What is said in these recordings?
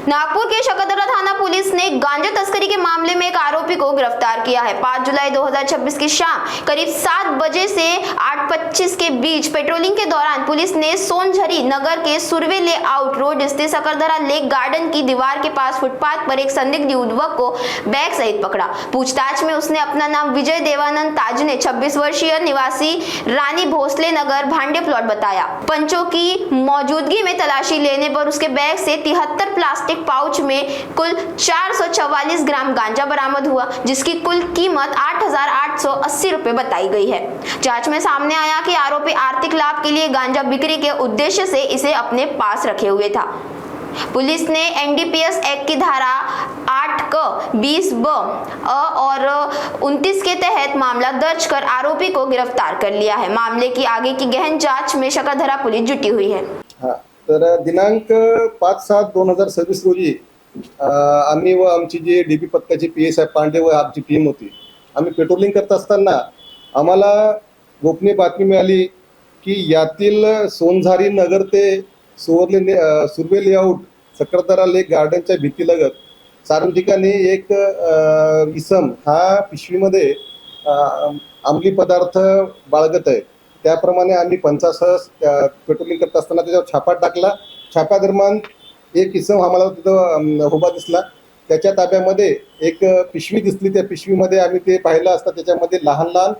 नागपुर के शकदरा थाना पुलिस ने गांजा तस्करी के मामले में एक आरोपी को गिरफ्तार किया है। 5 जुलाई 2026 की शाम करीब 7 बजे से 8:25 के बीच पेट्रोलिंग के दौरान पुलिस ने सोनझरी नगर के सुरवे लेआउट रोड स्थित शकदरा लेक गार्डन की दीवार के पास फुटपाथ पर एक संदिग्ध युवक को बैग सहित पकड़ा। पूछताछ में उसने अपना नाम विजय देवानंद ताजने 26 वर्षीय निवासी रानी भोसले नगर भांडे प्लॉट बताया। पंचों की मौजूदगी में तलाशी लेने पर उसके बैग से 73 प्लास्टिक पाउच में कुल 444 ग्राम गांजा बरामद हुआ, जिसकी कुल कीमत 8,880 रुपए बताई गई है। जांच में सामने आया कि आरोपी आर्थिक लाभ के लिए गांजा बिक्री के उद्देश्य से इसे अपने पास रखे हुए था। पुलिस ने एनडीपीएस एक्ट की धारा 8 क 20 ब और 29 के तहत मामला दर्ज कर आरोपी को गिरफ्तार कर लिया है। मामले की आगे की गहन जांच में शकदरा पुलिस जुटी हुई है। तर दिनांक 5/7/2026 रोजी आम्ही व आमची जी डीपी पथकाची PSI पांडे व आमची टीम होती, आम्ही पेट्रोलिंग करत असताना आम्हाला गोपनीय बातमी मिळाली की यातील सोनझारी नगर ते सुरवे लेआउट शकदरा लेक गार्डनच्या भीतीलगत चार ठिकाणी एक इसम हा पिशवीमध्ये अंमली पदार्थ बाळगत आहे। त्याप्रमाणे आम्ही पंचासह पेट्रोलिंग करत असताना त्याच्यावर छापा टाकला। छाप्यादरम्यान एक इसम आम्हाला तिथं उभा दिसला, त्याच्या ताब्यामध्ये एक पिशवी दिसली। त्या पिशवीमध्ये आम्ही ते पाहिलं असता त्याच्यामध्ये लहान लहान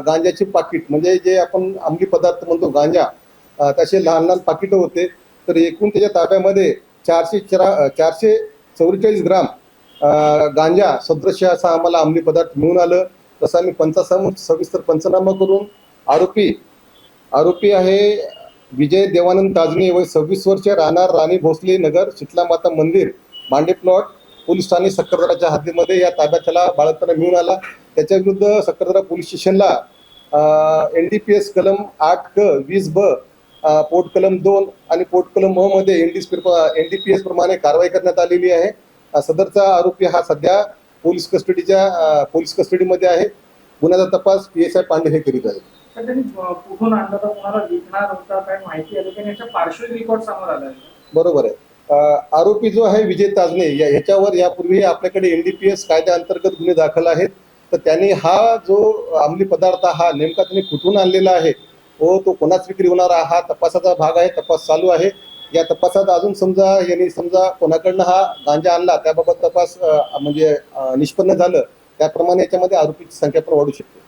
गांजाचे पाकिट, म्हणजे जे आपण अंमली पदार्थ म्हणतो गांजा, तसे लहान लहान पाकिटं होते। तर एकूण त्याच्या ताब्यामध्ये 444 ग्राम गांजा सदृश्य असा आम्हाला अंमली पदार्थ मिळून आलं। तसं आम्ही पंचासह सविस्तर पंचनामा करून आरोपी आहे विजय देवानंद ताजने, वय 26 वर्ष, राहणार राणी भोसले नगर, शीतला माता मंदिर, भांडे प्लॉट, पोलीस ठाणे शकदराच्या हद्दीमध्ये या ताब्यात त्याला बाळगताना मिळून आला। त्याच्या विरुद्ध शकदरा पोलीस स्टेशनला NDPS कलम 8 क 20 ब, पोर्ट कलम 2 आणि पोर्ट कलम म मध्ये NDPS प्रमाणे कारवाई करण्यात आलेली आहे। सदरचा आरोपी हा सध्या पोलीस कस्टडीमध्ये आहे। गुन्ह्याचा तपास PSI पांडे हे करीत आहेत। कुठून आणला होता, कोणाला विकणार होता, काय माहिती आली की याचा पार्श्वभूमी रिकॉर्ड समोर आला? बरोबर आहे। आरोपी जो आहे विजय ताजने, याच्यावर यापूर्वी आपल्याकडे NDPS कायद्याअंतर्गत गुन्हे दाखल आहेत। तर त्यांनी हा जो अंमली पदार्थ हा नेमका त्यांनी कुठून आणलेला आहे व तो कोणाच विक्री होणार हा तपासाचा भाग आहे। तपास चालू आहे। या तपासात अजून समजा कोणाकडनं हा गांजा आणला त्याबाबत तपास म्हणजे निष्पन्न झालं, त्याप्रमाणे याच्यामध्ये आरोपीची संख्या पण वाढू शकते।